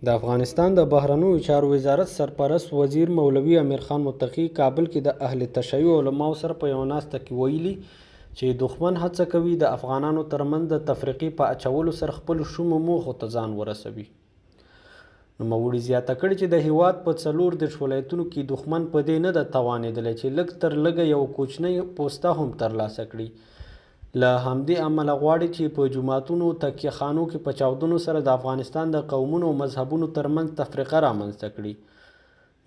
د افغانستان د بهرنیو چارو وزارت سرپرست وزیر مولوي امیر خان متقي کابل کې د اهل تشیع علماو سره په یوه ناسته کې ویلي چې دښمن هڅه کوي د افغانانو ترمنځ د تفرقې په اچولو سره خپلو شومو موخو ته ځان ورسوي. نوموړي زیاته کړې چې د هېواد په 34 ولایتونو کې دښمن په دې نه ده توانېدلی چې لږ تر لږه یو کوچنی پوسته هم ترلاسه کړي. له همدې امله غواړي چې په جوماتونو تکیه خانو کې په چاودنو سره د افغانستان د قومونو او مذهبونو ترمنځ تفرقه رامنځته کړي.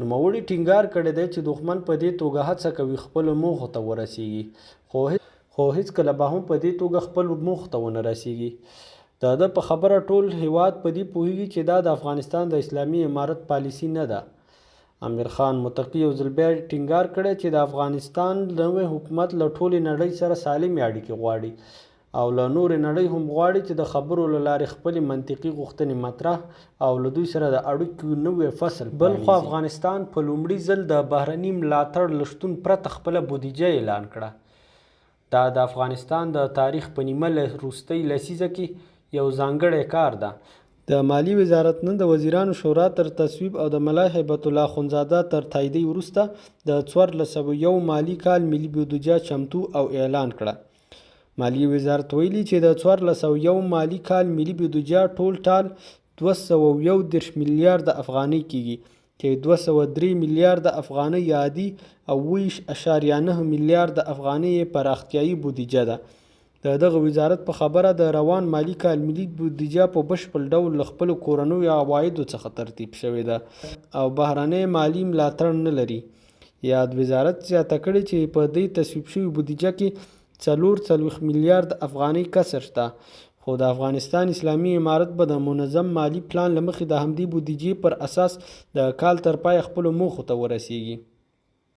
نوموړي ټینګار کړی دی چې دښمن په دې توګه هڅه کوي خپلو موخو ته ورسیږي، خو هیڅکله به هم په دې توګه خپلو موخو ته ونه رسیږي. د ده په خبره ټول هېواد په دې پوهیږي چې دا د افغانستان د اسلامي امارت پالیسي نه ده. امیر خان متقي یو ځل بیا ټینګار کړی چې د افغانستان نوی حکومت له ټولې نړۍ سره سالمې اړیکې غواړي او له نورې نړۍ هم غواړي چې د خبرو له لارې خپلې منطقي غوښتنې مطرح او له دوی سره د اړیکو نوی فصل بلخوا افغانستان په لومړي ځل د بهرني ملاتړ له شتون پرته خپله بودیجه اعلان کړه. دا د افغانستان د تاریخ په نیمه وروستۍ لسیزه کې یو ځانګړی کار ده. د مالیې وزارت نن د وزیرانو شورا تر تصویب او د ملا هیبت الله اخندزاده تر تاییدۍ وروسته د 1401 مالي کال ملي بودیجه چمتو او اعلان کړه. مالیې وزارت ویلي چې د 1401 مالي کال ملي بودیجه ټول ټال 211 میلیارده افغانۍ کیږي چې 203 میلیارده افغانۍ عادي او 20.9 میلیارده افغانۍ پراختیایي بودیجه ده. د دغه وزارت په خبره د روان مالي کال ملي بودیجه په بشپړ ډول له خپلو کورنیو عوایدو څخه ترتیب شوې ده او بهرنی مالي ملاتړ نه لري. یاد وزارت زیاته کړې چې په دې تصویب شوې بودیجه کې 44 میلیارد افغانۍ کسر شته، خو د افغانستان اسلامي امارت به د منظم مالي پلان له مخې د همدې بودیجې پر اساس د کال تر پایه خپلو موخو ته ورسیږي.